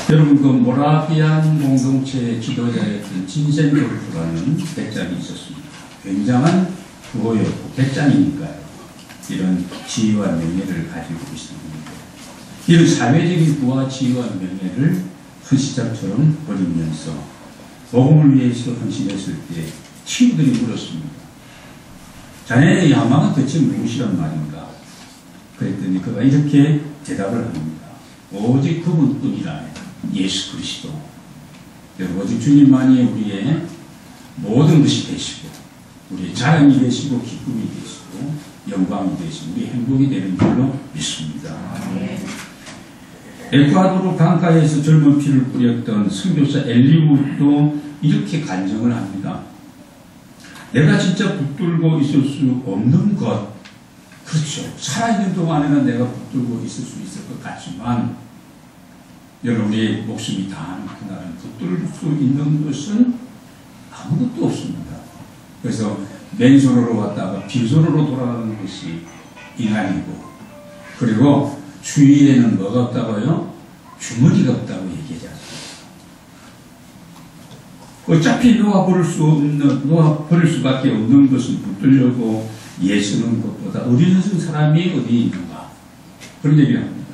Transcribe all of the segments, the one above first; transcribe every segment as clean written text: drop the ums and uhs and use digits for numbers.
여러분, 그 모라비안 공동체의 지도자였던 진센돌프라는 백장이 있었습니다. 굉장한 부호였고 백장이니까요. 이런 지위와 명예를 가지고 있었는데, 이런 사회적인 부와 지위와 명예를 헌시자처럼 버리면서 복음을 위해서 헌신했을 때 친구들이 물었습니다. 자네의 야망은 대체 무엇이란 말인가? 그랬더니 그가 이렇게 대답을 합니다. 오직 그분뿐이라, 예수 그리스도. 여러분, 오직 주님만이 우리의 모든 것이 되시고, 우리의 자랑이 되시고, 기쁨이 되시고, 영광이 되시고, 우리 행복이 되는 줄로 믿습니다. 에콰도르 강가에서 젊은 피를 뿌렸던 선교사 엘리우도 이렇게 간증을 합니다. 내가 진짜 붙들고 있을 수 없는 것, 그렇죠. 살아있는 동안에는 내가 붙들고 있을 수 있을 것 같지만, 여러분, 우리의 목숨이 다하는 그날은 붙들 수 있는 것은 아무것도 없습니다. 그래서 맨손으로 왔다가 빈손으로 돌아가는 것이 인간이고, 그리고 주위에는 뭐가 없다고요? 주머니가 없다고 얘기하지 않습니까? 어차피 놓아 버릴 수밖에 없는 것을 붙들려고 예수는 것보다 어리석은 사람이 어디 있는가? 그런 얘기를 합니다.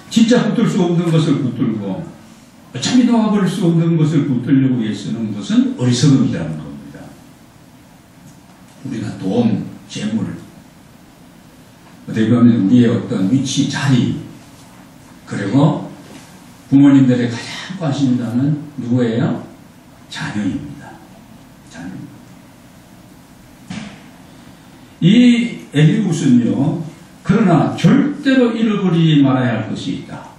진짜 붙들 수 없는 것을 붙들고 어차피 놓아버릴 수 없는 것을 붙들려고 애쓰는 것은 어리석음이라는 겁니다. 우리가 돈, 재물, 어떻게 보면 우리의 어떤 위치, 자리, 그리고 부모님들의 가장 관심사는 누구예요? 자녀입니다. 자녀입니다. 이 엘리우스는요, 그러나 절대로 잃어버리지 말아야 할 것이 있다.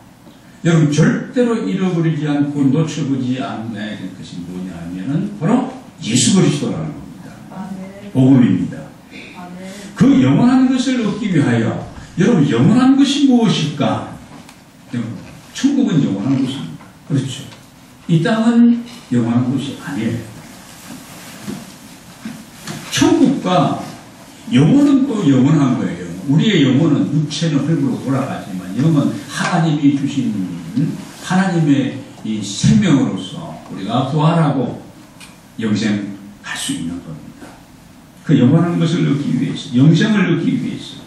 여러분, 절대로 잃어버리지 않고 놓쳐보지 않아야 될 것이 뭐냐 하면은 바로 예수 그리스도라는 겁니다. 복음입니다. 그 영원한 것을 얻기 위하여, 여러분, 영원한 것이 무엇일까? 천국은 영원한 것입니다. 그렇죠. 이 땅은 영원한 것이 아니에요. 천국과 영혼은 또 영원한 거예요. 우리의 영혼은 육체는 흙으로 돌아가지만 영은 하나님이 주신 하나님의 이 생명으로서 우리가 부활하고 영생할 수 있는 겁니다. 그 영원한 것을 얻기 위해서, 영생을 얻기 위해서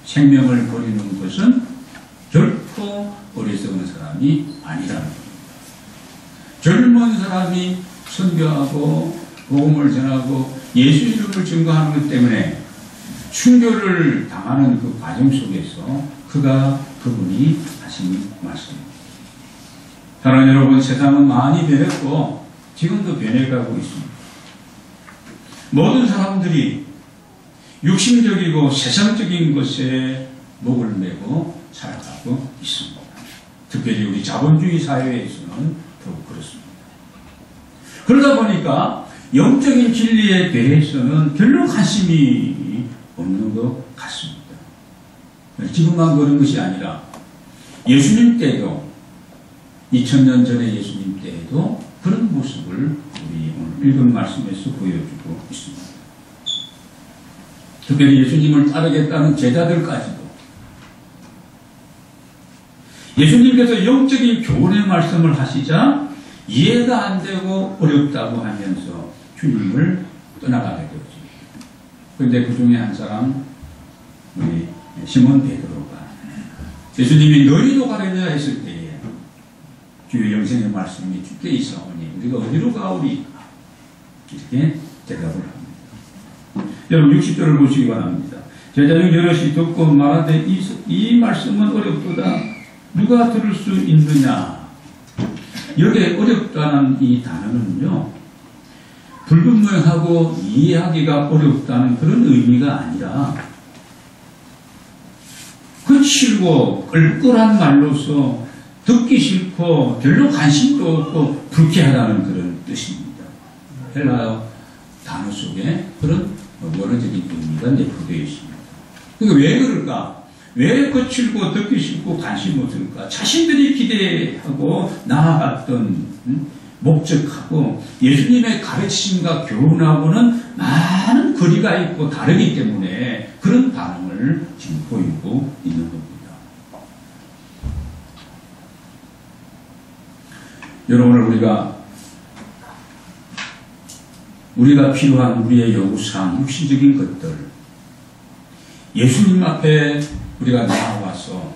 생명을 버리는 것은 결코 어리석은 사람이 아니라는 겁니다. 젊은 사람이 선교하고 복음을 전하고 예수 이름을 증거하는 것 때문에 순교를 당하는 그 과정 속에서 그분이 하신 말씀입니다. 사랑하는 여러분, 세상은 많이 변했고 지금도 변해가고 있습니다. 모든 사람들이 육신적이고 세상적인 것에 목을 메고 살아가고 있습니다. 특별히 우리 자본주의 사회에서는 더욱 그렇습니다. 그러다 보니까 영적인 진리에 대해서는 별로 관심이 없는 것 같습니다. 지금만 그런 것이 아니라 예수님 때도, 2000년 전에 예수님 때에도 그런 모습을 우리 오늘 읽은 말씀에서 보여주고 있습니다. 특별히 예수님을 따르겠다는 제자들까지도 예수님께서 영적인 교훈의 말씀을 하시자 이해가 안 되고 어렵다고 하면서 주님을 떠나가게 되었습니다. 그런데 그 중에 한 사람, 우리 시몬 베드로가 예수님이 너희도 가려냐 했을 때에 주의 영생의 말씀이 주께 있사오니 우리가 어디로 가오리까? 이렇게 대답을 합니다. 여러분, 60절을 보시기 바랍니다. 제자 중 여럿이 듣고 말하되 이 말씀은 어렵도다. 누가 들을 수 있느냐? 여기에 어렵다는 이 단어는요, 불분명하고 이해하기가 어렵다는 그런 의미가 아니라 거칠고 끌끌한 말로서 듣기 싫고 별로 관심도 없고 불쾌하다는 그런 뜻입니다. 헬라어 단어 속에 그런 원어적인 의미가 내포되어 있습니다. 그러니까 왜 그럴까? 왜 거칠고 듣기 싫고 관심 없을까? 자신들이 기대하고 나아갔던 목적하고 예수님의 가르치심과 교훈하고는 많은 거리가 있고 다르기 때문에 그런 반응을 지금 보이고 있는 겁니다. 여러분, 우리가 필요한 우리의 요구사항, 육신적인 것들, 예수님 앞에 우리가 나와서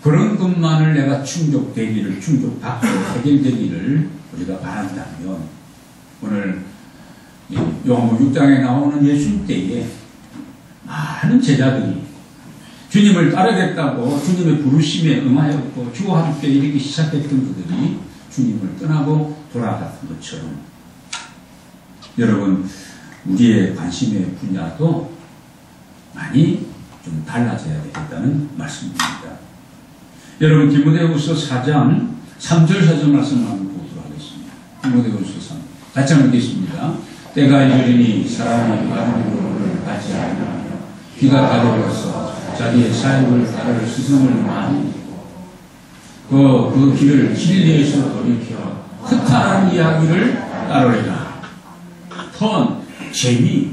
그런 것만을 내가 충족받고 해결되기를 우리가 바란다면, 오늘 요한복음 6장에 나오는 예수님 때에 많은 제자들이 주님을 따르겠다고 주님의 부르심에 응하였고 주와 함께 이르기 시작했던 그들이 주님을 떠나고 돌아갔던 것처럼, 여러분, 우리의 관심의 분야도 많이 좀 달라져야 되겠다는 말씀입니다. 여러분, 디모데후서 4장 3절 4절 말씀 한번 보도록 하겠습니다. 디모데후서 3, 같이 한번 읽겠습니다. 때가 이르리니 사람이 받은 것을 받지 않으며 귀가 가려워서 자기의 사역을 따를 스승을 많이 두고 그 길을 진리에서 돌이켜 허탄한 이야기를 따르리라. 턴, 재미,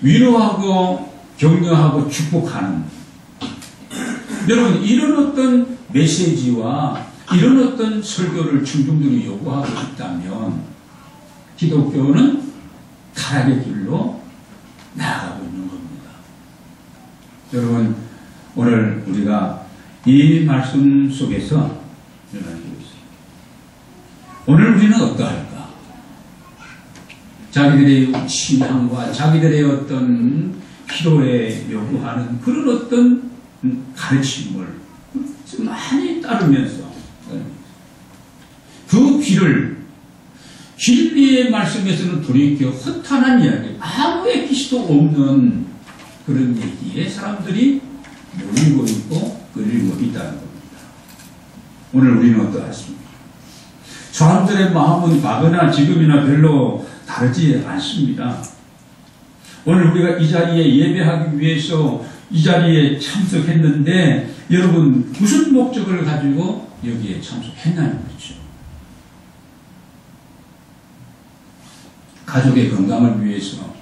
위로하고 격려하고 축복하는, 여러분, 이런 어떤 메시지와 이런 어떤 설교를 청중들이 요구하고 있다면 기독교는 타락의 길로 나아가고 있는 겁니다. 여러분, 오늘 우리가 이 말씀 속에서 오늘 우리는 어떠할까? 자기들의 취향과 자기들의 어떤 필요에 요구하는 그런 어떤 가르침을 많이 따르면서 그 길을 진리의 말씀에서는 돌이켜 허탄한 이야기, 아무의 기시도 없는 그런 얘기에 사람들이 몰리고 있고 끌리고 있다는 겁니다. 오늘 우리는 어떠하십니까? 사람들의 마음은 과거나 지금이나 별로 다르지 않습니다. 오늘 우리가 이 자리에 예배하기 위해서 이 자리에 참석했는데, 여러분, 무슨 목적을 가지고 여기에 참석했냐는 거죠. 가족의 건강을 위해서,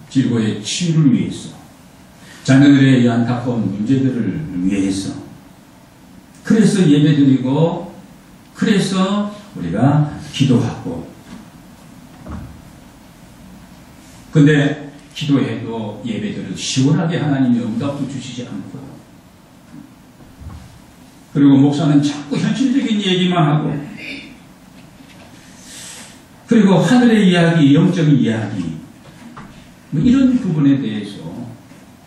질고의 치유를 위해서, 자녀들의 안타까운 문제들을 위해서, 그래서 예배드리고, 그래서 우리가 기도하고, 근데 기도해도 예배들을 시원하게 하나님의 응답도 주시지 않고, 그리고 목사는 자꾸 현실적인 얘기만 하고, 그리고 하늘의 이야기, 영적인 이야기, 이런 부분에 대해서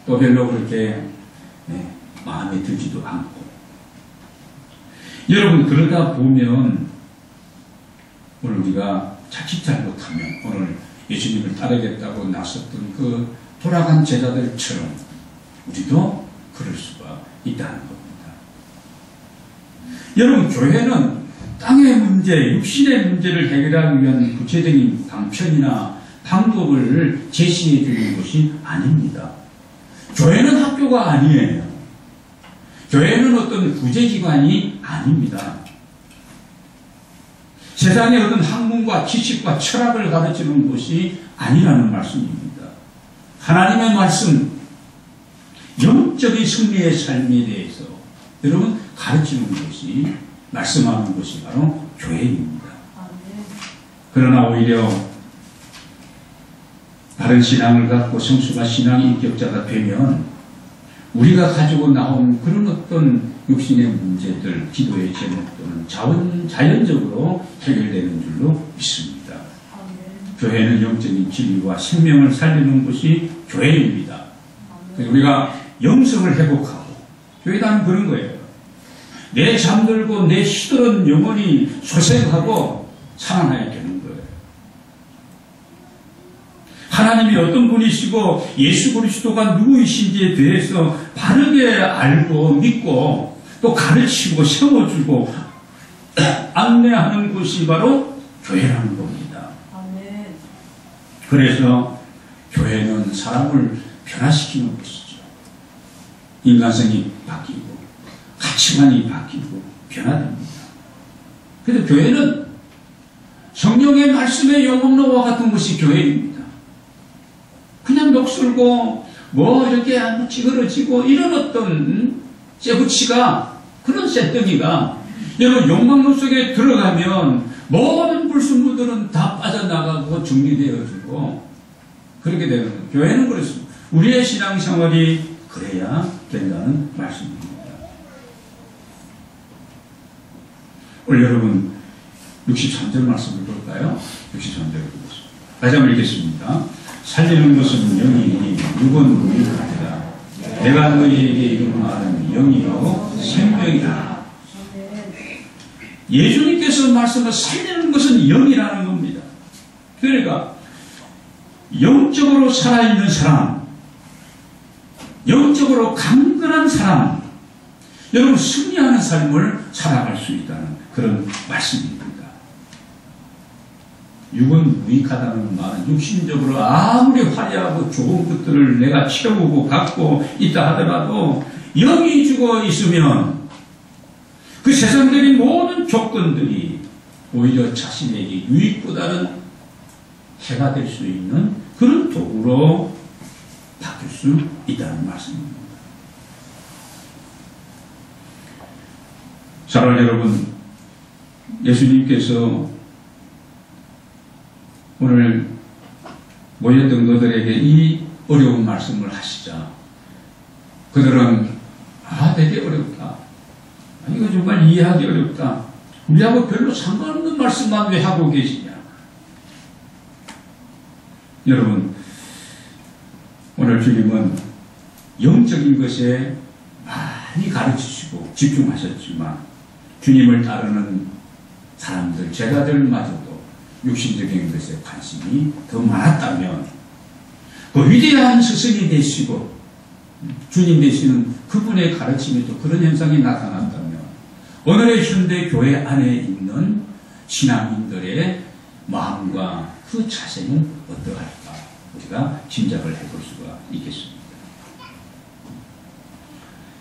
또 별로 그렇게 마음에 들지도 않고, 여러분, 그러다 보면 오늘 우리가 자칫 잘못하면 오늘 예수님을 따르겠다고 나섰던 그 돌아간 제자들처럼 우리도 그럴 수가 있다는 겁니다. 여러분, 교회는 땅의 문제, 육신의 문제를 해결하기 위한 구체적인 방편이나 방법을 제시해 주는 것이 아닙니다. 교회는 학교가 아니에요. 교회는 어떤 구제기관이 아닙니다. 세상의 어떤 학문과 지식과 철학을 가르치는 것이 아니라는 말씀입니다. 하나님의 말씀, 영적인 승리의 삶에 대해서 여러분 가르치는 것이, 말씀하는 것이 바로 교회입니다. 그러나 오히려 다른 신앙을 갖고 성수가 신앙 인격자가 되면 우리가 가지고 나온 그런 어떤 육신의 문제들, 기도의 제목들은 자연적으로 해결되는 줄로 믿습니다. 교회는 영적인 진리와 생명을 살리는 것이 교회입니다. 우리가 영성을 회복하고, 교회는 그런 거예요. 내 잠들고 내 시들은 영혼이 소생하고 살아나야 되는 거예요. 하나님이 어떤 분이시고 예수 그리스도가 누구이신지에 대해서 바르게 알고 믿고 또 가르치고 세워주고 안내하는 것이 바로 교회라는 겁니다. 그래서 교회는 사람을 변화시키는 것이죠. 인간성이 바뀌고 가치관이 바뀌고 변화됩니다. 그래서 교회는 성령의 말씀의 용광로와 같은 것이 교회입니다. 그냥 녹슬고 뭐 이렇게 찌그러지고 이런 어떤 쇠붙이가, 그런 쇠덩이가 여러분, 욕망론 속에 들어가면 모든 불순물들은 다 빠져나가고 정리되어지고 그렇게 되는 거예요. 교회는 그렇습니다. 우리의 신앙생활이 그래야 된다는 말씀입니다. 오늘 여러분 63절 말씀을 볼까요? 63절을 보겠습니다. 다시 한번 읽겠습니다. 살리는 것은 영이니 육은 무익하리라. 내가 너희에게 이르는 말은 영이요 생명이라. 예수님께서 말씀을 살리는 것은 영이라는 겁니다. 그러니까 영적으로 살아있는 사람, 영적으로 강건한 사람, 여러분 승리하는 삶을 살아갈 수 있다는 그런 말씀입니다. 육은 무익하다는 말은 육신적으로 아무리 화려하고 좋은 것들을 내가 채우고 갖고 있다 하더라도 영이 죽어 있으면 그 세상적인 모든 조건들이 오히려 자신에게 유익보다는 해가 될 수 있는 그런 도구로 바뀔 수 있다는 말씀입니다. 사랑하는 여러분, 예수님께서 오늘 모였던 그들에게 이 어려운 말씀을 하시자 그들은 되게 어렵다. 이거 정말 이해하기 어렵다. 우리하고 별로 상관없는 말씀만 왜 하고 계시냐. 여러분, 오늘 주님은 영적인 것에 많이 가르치시고 집중하셨지만 주님을 따르는 사람들, 제자들마저도 육신적인 것에 관심이 더 많았다면 그 위대한 스승이 되시고 주님 되시는 그분의 가르침에도 그런 현상이 나타났다면 오늘의 현대 교회 안에 있는 신앙인들의 마음과 그 자세는 어떠할까 우리가 짐작을 해볼 수가 있겠습니다.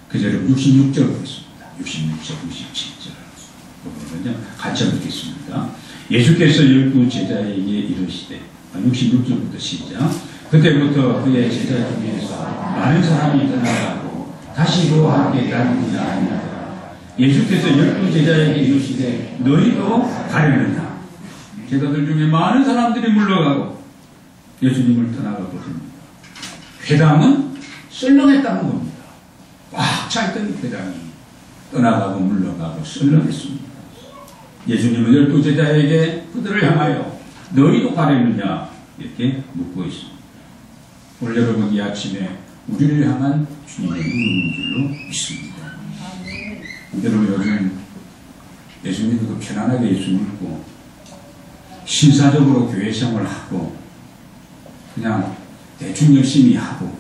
그저 66절 보겠습니다. 66절, 67절 보면 같이 읽겠습니다. 예수께서 12 제자에게 이르시되 66절부터 시작. 그때부터 그의 제자 중에서 많은 사람이 떠나가고 다시 그와 함께 다니지 아니하더라. 예수께서 12 제자에게 이르시되 너희도 가려느냐. 제자들 중에 많은 사람들이 물러가고 예수님을 떠나가 버립니다. 회당은 썰렁했다는 겁니다. 꽉 차있던 회당이 떠나가고 물러가고 썰렁했습니다. 예수님은 12 제자에게 그들을 향하여 너희도 가려느냐 이렇게 묻고 있습니다. 오늘 여러분 이 아침에 우리를 향한 주님의 물음인 줄로 믿습니다. 여러분 요즘 예수님도 편안하게 예수 믿고 신사적으로 교회 생활을 하고 그냥 대충 열심히 하고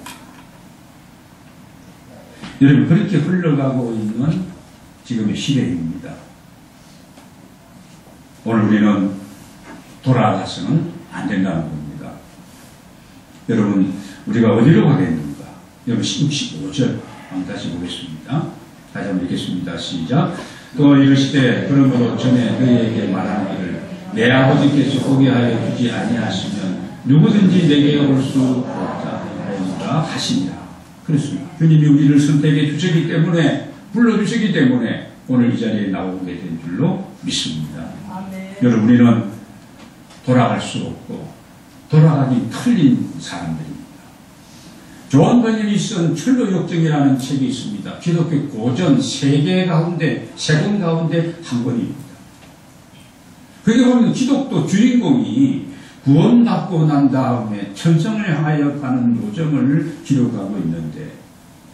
여러분 그렇게 흘러가고 있는 지금의 시대입니다. 오늘 우리는 돌아가서는 안 된다는 겁니다. 여러분 우리가 어디로 가겠는가? 여러분 65절 한번 다시 보겠습니다. 다시 한번 읽겠습니다. 시작. 또 이르시되 그러므로 전에 너희에게 말하기를 내 아버지께서 오게 하여 주지 아니하시면 누구든지 내게 올 수 없다 하였다 하시니라. 그렇습니다. 주님이 우리를 선택해 주셨기 때문에 불러주셨기 때문에 오늘 이 자리에 나오게 된 줄로 믿습니다. 여러분 우리는 돌아갈 수 없고 돌아가기 틀린 사람들입니다. 존 버년이 쓴 철로역정이라는 책이 있습니다. 기독교 고전 세 권 가운데 한 권입니다. 그게 보면 기독교 주인공이 구원받고 난 다음에 천성을 향하여 가는 요정을 기록하고 있는데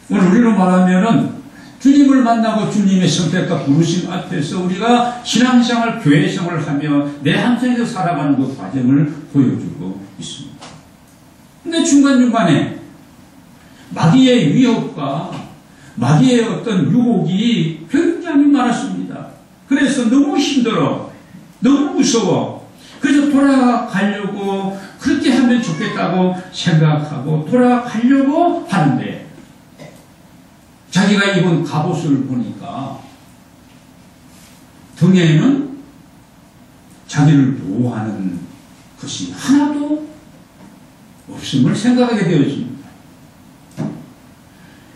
오늘 우리로 말하면은 주님을 만나고 주님의 선택과 부르심 앞에서 우리가 신앙생활, 교회생활을 하며 내 한생에서 살아가는 그 과정을 보여주고 있습니다. 근데 중간중간에 마귀의 위협과 마귀의 어떤 유혹이 굉장히 많았습니다. 그래서 너무 힘들어, 너무 무서워. 그래서 돌아가려고 그렇게 하면 좋겠다고 생각하고 돌아가려고 하는데 자기가 입은 갑옷을 보니까 등에는 자기를 보호하는 것이 하나도 없음을 생각하게 되어집니다.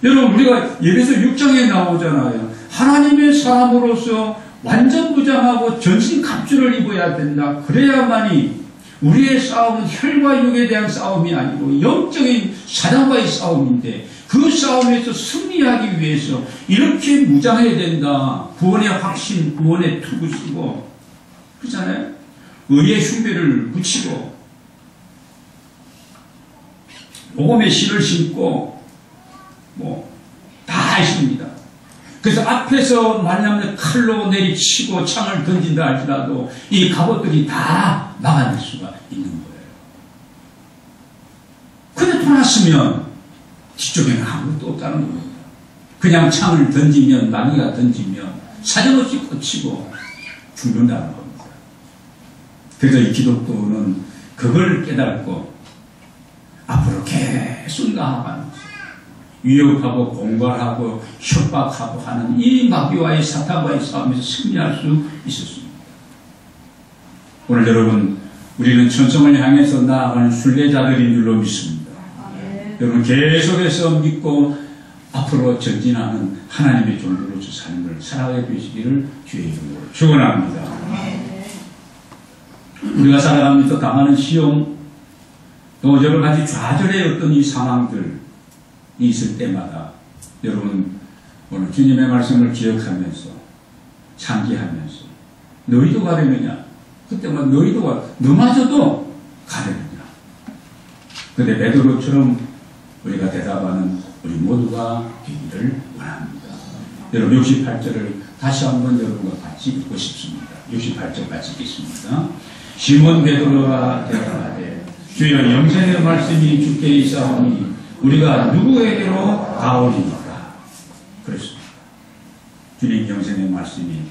여러분 우리가 예배서 6장에 나오잖아요. 하나님의 사람으로서 완전 무장하고 전신 갑주를 입어야 된다. 그래야만이 우리의 싸움은 혈과 육에 대한 싸움이 아니고 영적인 사단과의 싸움인데 그 싸움에서 승리하기 위해서 이렇게 무장해야 된다. 구원의 확신, 구원의 투구시고 그렇잖아요. 의의 흉배를 붙이고 복음의 실을 신고 다 있습니다. 그래서 앞에서 만약에 칼로 내리치고 창을 던진다 할지라도 이 갑옷들이 다 막아낼 수가 있는 거예요. 근데 돌아왔으면 뒤쪽에는 아무것도 없다는 겁니다. 그냥 창을 던지면 마귀가 던지면 사정없이 꽂히고 죽는다는 겁니다. 그래서 이 기독교는 그걸 깨닫고 앞으로 계속 나아가는 거예요. 위협하고 공갈하고 협박하고 하는 이 마귀와의 사탄과의 싸움에서 승리할 수 있었습니다. 오늘 여러분 우리는 천성을 향해서 나아가는 순례자들인 줄로 믿습니다. 여러분 계속해서 믿고 앞으로 전진하는 하나님의 종들로서 삶을 살아가게 되시기를 주의 이름으로 축원합니다. 우리가 살아가면서 당하는 시험 또 여러 가지 좌절의 어떤 이 상황들이 있을 때마다 여러분 오늘 주님의 말씀을 기억하면서 상기하면서 너희도 가려느냐 그때마다 너희도 너마저도 가려느냐 근데 베드로처럼 우리가 대답하는 우리 모두가 되기를 원합니다. 여러분 68절을 다시 한번 여러분과 같이 읽고 싶습니다. 68절 같이 읽겠습니다. 시몬 베드로가 대답하되 주여 영생의 말씀이 주께 있사오니 우리가 누구에게로 가오리니까 그렇습니다. 주님 영생의 말씀이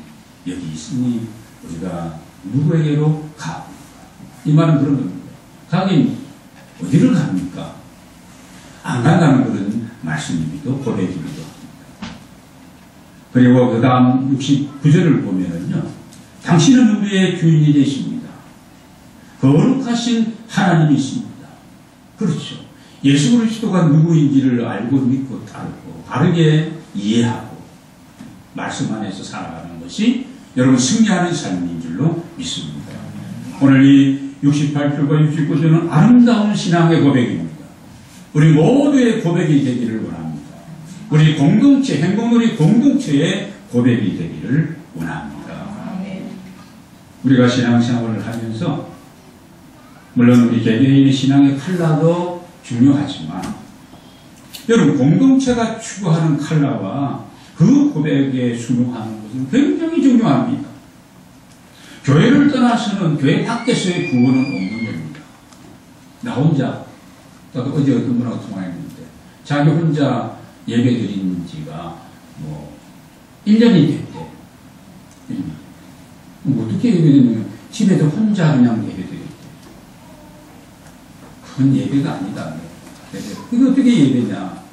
여기 있으니 우리가 누구에게로 가오리니까 이 말은 그런 겁니다. 가긴 어디를 갑니까? 안 간다는 그런 말씀이기도 고백이기도 합니다. 그리고 그 다음 69절을 보면은요, 당신은 우리의 주인이 되십니다. 거룩하신 하나님이 있습니다. 그렇죠. 예수 그리스도가 누구인지를 알고 믿고 따르고 바르게 이해하고 말씀 안에서 살아가는 것이 여러분 승리하는 삶인 줄로 믿습니다. 오늘 이 68절과 69절은 아름다운 신앙의 고백입니다. 우리 모두의 고백이 되기를 원합니다. 우리 공동체, 행복놀이 공동체의 고백이 되기를 원합니다. 우리가 신앙생활을 하면서 물론 우리 개개인의 신앙의 칼라도 중요하지만 여러분 공동체가 추구하는 칼라와 그 고백에 순응하는 것은 굉장히 중요합니다. 교회를 떠나서는 교회 밖에서의 구원은 없는 겁니다. 나 혼자 어제 어떤 분하고 통화했는데 자기 혼자 예배 드린 지가 1년이 됐대. 어떻게 예배드리면 집에서 혼자 그냥 예배 드렸대. 그건 예배가 아니다. 이거 어떻게 예배냐.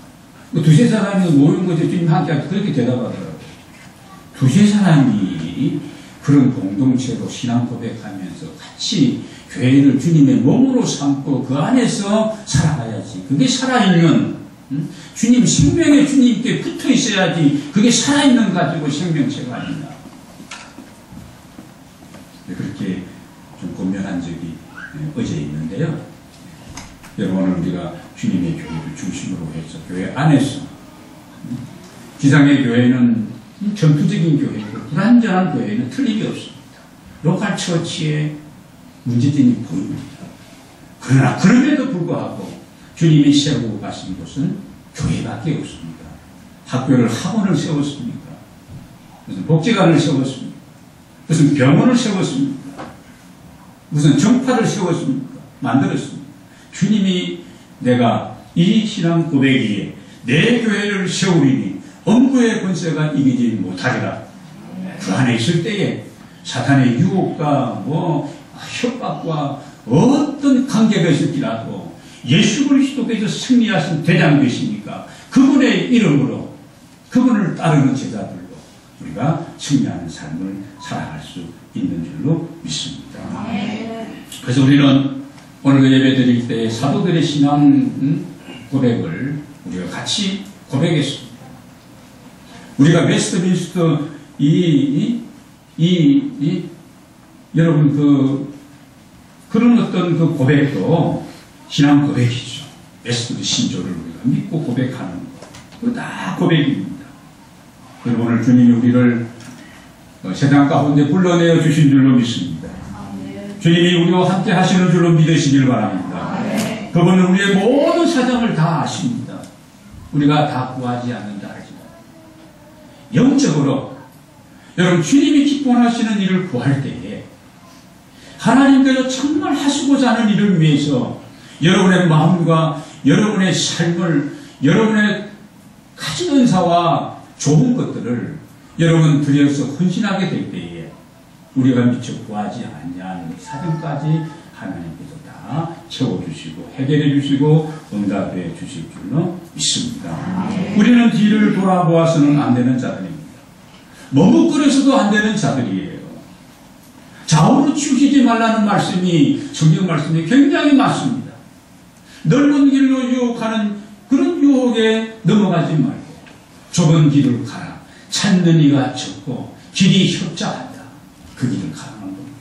두세 사람이 모이는 것에 주님 함께 그렇게 대답하더라고요. 두세 사람이 그런 공동체로 신앙 고백하면서 같이 교회를 주님의 몸으로 삼고 그 안에서 살아가야지. 그게 살아있는 주님 생명의 주님께 붙어 있어야지. 그게 살아있는 가지고 생명체가 아니냐. 그렇게 좀 고민한 적이 어제 있는데요. 여러분 오늘 우리가 주님의 교회를 중심으로 해서 교회 안에서 지상의 교회는 전투적인 교회고 불완전한 교회는 틀림이 없습니다. 로컬 처치에 문제점이 보입니다. 그러나 그럼에도 불구하고 주님이 세우고 가신 곳은 교회밖에 없습니다. 학교를 학원을 세웠습니까? 무슨 복지관을 세웠습니까? 무슨 병원을 세웠습니까? 무슨 정파를 세웠습니까? 만들었습니다. 주님이 내가 이 신앙 고백이에 내 교회를 세우리니 엄부의 권세가 이기지 못하리라. 그 안에 있을 때에 사탄의 유혹과 협박과 어떤 관계가 있을지라도 예수 그리스도께서 승리하신 대장 되시니까 그분의 이름으로 그분을 따르는 제자들로 우리가 승리하는 삶을 살아갈 수 있는 줄로 믿습니다. 그래서 우리는 오늘 예배 드릴 때 사도들의 신앙 고백을 우리가 같이 고백했습니다. 우리가 웨스트민스터 이 여러분 그런 어떤 그 고백도 신앙 고백이죠. 메시드 신조를 우리가 믿고 고백하는 것. 그거 다 고백입니다. 그리고 오늘 주님이 우리를 세상 가운데 불러내어 주신 줄로 믿습니다. 주님이 우리와 함께 하시는 줄로 믿으시길 바랍니다. 그분은 우리의 모든 사정을 다 아십니다. 우리가 다 구하지 않는다 하지만 영적으로 여러분 주님이 기뻐하시는 일을 구할 때에 하나님께서 정말 하시고자 하는 일을 위해서 여러분의 마음과 여러분의 삶을 여러분의 가진 은사와 좋은 것들을 여러분 들여서 헌신하게 될 때에 우리가 미처 구하지 않냐는 사정까지 하나님께서 다 채워주시고 해결해 주시고 응답해 주실 줄로 믿습니다. 우리는 뒤를 돌아보아서는 안 되는 자들입니다. 머뭇거려서도 안 되는 자들이에요. 좌우로 치우치지 말라는 말씀이 성경 말씀이 굉장히 많습니다. 넓은 길로 유혹하는 그런 유혹에 넘어가지 말고 좁은 길을 가라. 찾는 이가 적고 길이 협착한다. 그 길을 가라는 겁니다.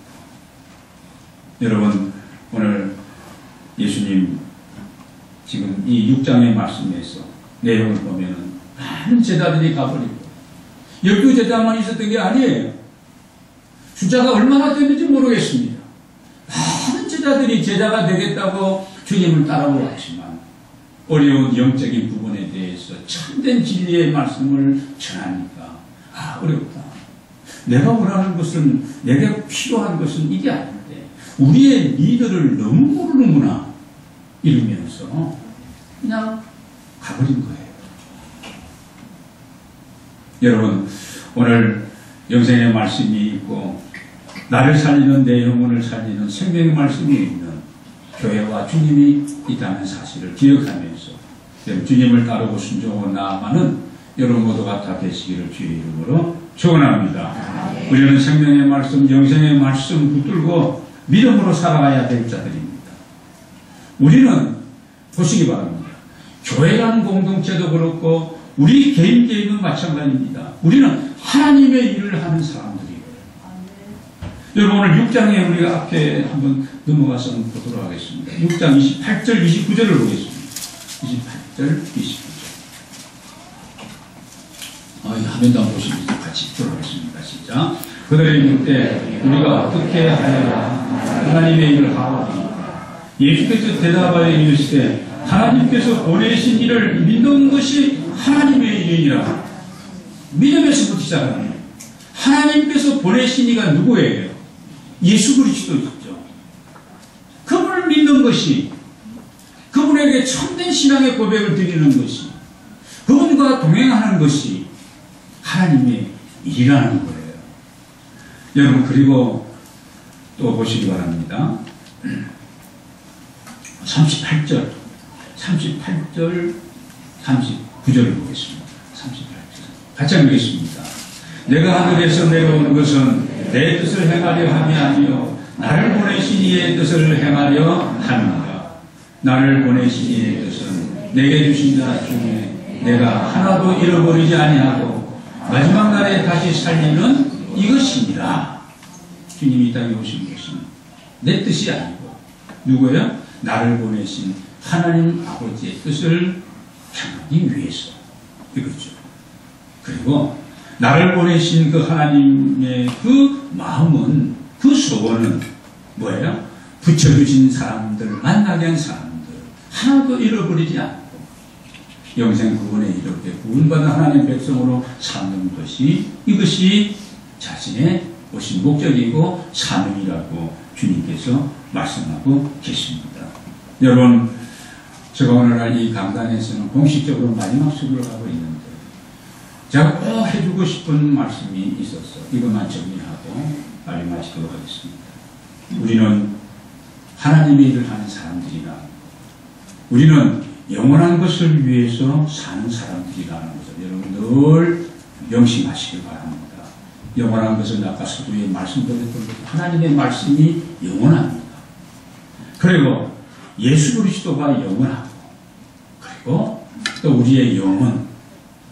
여러분 오늘 예수님 지금 이 6장의 말씀에서 내용을 보면은 많은 제자들이 가버리고 12제자만 있었던 게 아니에요. 숫자가 얼마나 됐는지 모르겠습니다. 많은 제자들이 제자가 되겠다고 주님을 따라오았지만 어려운 영적인 부분에 대해서 참된 진리의 말씀을 전하니까 어렵다. 내가 원하는 것은 내게 필요한 것은 이게 아닌데 우리의 리더를 너무 모르는구나 이러면서 그냥 가버린 거예요. 여러분 오늘 영생의 말씀이 있고 나를 살리는 내 영혼을 살리는 생명의 말씀이 있는 교회와 주님이 있다는 사실을 기억하면서 주님을 따르고 순종하고 나아가는 여러분 모두가 다 되시기를 주의 이름으로 축원합니다. 우리는 생명의 말씀, 영생의 말씀 붙들고 믿음으로 살아가야 될 자들입니다. 우리는 보시기 바랍니다. 교회라는 공동체도 그렇고 우리 개인은 마찬가지입니다. 우리는 하나님의 일을 하는 사람들이에요. 여러분 오늘 6장에 우리가 앞에 한번 넘어가서 한번 보도록 하겠습니다. 6장 28절 29절을 보겠습니다. 28절 29절 화면도 한번 보시면서 같이 들어보겠습니다. 시작. 그들의 묻되 우리가 어떻게 하여야 하나님의 일을 하오니 예수께서 대답하여 이르시되 하나님께서 보내신 일을 믿는 것이 하나님의 일이라. 믿음에서부터 시작합니다. 하나님께서 보내신 이가 누구예요? 예수 그리스도이죠. 그분을 믿는 것이 그분에게 참된 신앙의 고백을 드리는 것이 그분과 동행하는 것이 하나님의 일이라는 거예요. 여러분 그리고 또 보시기 바랍니다. 38절 39절을 보겠습니다. 38절 같이 읽겠습니다. 내가 하늘에서 내려온 것은 내 뜻을 행하려 함이 아니요 나를 보내신 이의 뜻을 행하려 합니다. 나를 보내신 이의 뜻은 내게 주신 자 중에 내가 하나도 잃어버리지 아니하고 마지막 날에 다시 살리는 이것입니다. 주님이 이 땅에 오신 것은 내 뜻이 아니고 누구예요? 나를 보내신 하나님 아버지의 뜻을 행하기 위해서 이거죠. 그리고 나를 보내신 그 하나님의 그 마음은 그 소원은 뭐예요? 붙여주신 사람들, 만나게 한 사람들 하나도 잃어버리지 않고 영생 구원에 이르게 구원받은 하나님의 백성으로 사는 것이 이것이 자신의 오신 목적이고 사명이라고 주님께서 말씀하고 계십니다. 여러분 제가 오늘날 이 강단에서는 공식적으로 마지막 수업을 하고 있는데 제가 꼭 해주고 싶은 말씀이 있어서 이것만 정리하고 빨리 마치도록 하겠습니다. 우리는 하나님의 일을 하는 사람들이라 우리는 영원한 것을 위해서 사는 사람들이라는 것을 여러분 늘 명심하시길 바랍니다. 영원한 것은 아까 서두에 말씀드렸던 것 하나님의 말씀이 영원합니다. 그리고 예수 그리스도가 영원하고 그리고 또 우리의 영혼은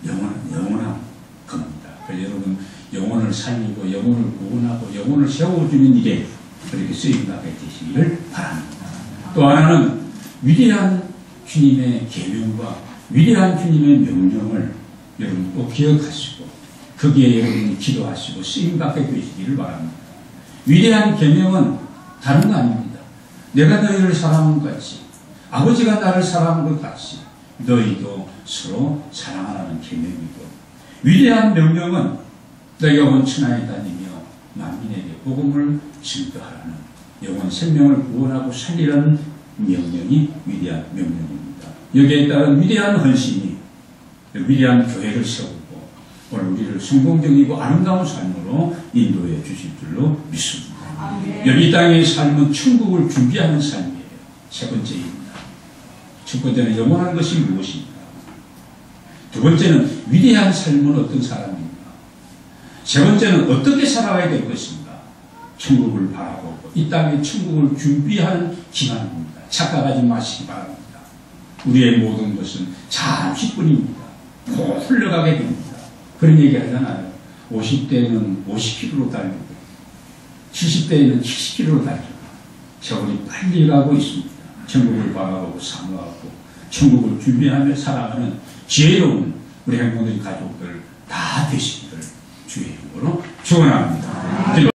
영원한 겁니다. 그래서 여러분 영혼을 살리고 영혼을 구원하고 영혼을 세워주는 일에 그렇게 쓰임받게 되시기를 바랍니다. 또 하나는 위대한 주님의 계명과 위대한 주님의 명령을 여러분 꼭 기억하시고 거기에 여러분이 기도하시고 쓰임받게 되시기를 바랍니다. 위대한 계명은 다른 거 아닙니다. 내가 너희를 사랑한 것 같이 아버지가 나를 사랑한 것 같이 너희도 서로 사랑하라는 계명이고, 위대한 명령은 너희가 온 천하에 다니며 만민에게 복음을 증거하라는 영혼 생명을 구원하고 살리라는 명령이 위대한 명령입니다. 여기에 따른 위대한 헌신이 위대한 교회를 세우고 오늘 우리를 성공적이고 아름다운 삶으로 인도해 주실 줄로 믿습니다. 여기 땅의 삶은 천국을 준비하는 삶이에요. 세 번째입니다. 첫 번째는 영원한 것이 무엇입니까? 두 번째는 위대한 삶은 어떤 사람입니까? 세 번째는 어떻게 살아가야 될 것인가? 천국을 바라보고 이 땅의 천국을 준비하는 기간입니다. 착각하지 마시기 바랍니다. 우리의 모든 것은 잠시뿐입니다. 곧 흘러가게 됩니다. 그런 얘기 하잖아요. 50대는 50km로 달리고 70대에는 70km로 달리고 세월이 빨리 가고 있습니다. 천국을 바라보고 사모하고 천국을 준비하며 살아가는 지혜로운 우리 행복의 가족들 다 되시기를 주의 이름으로 축원합니다.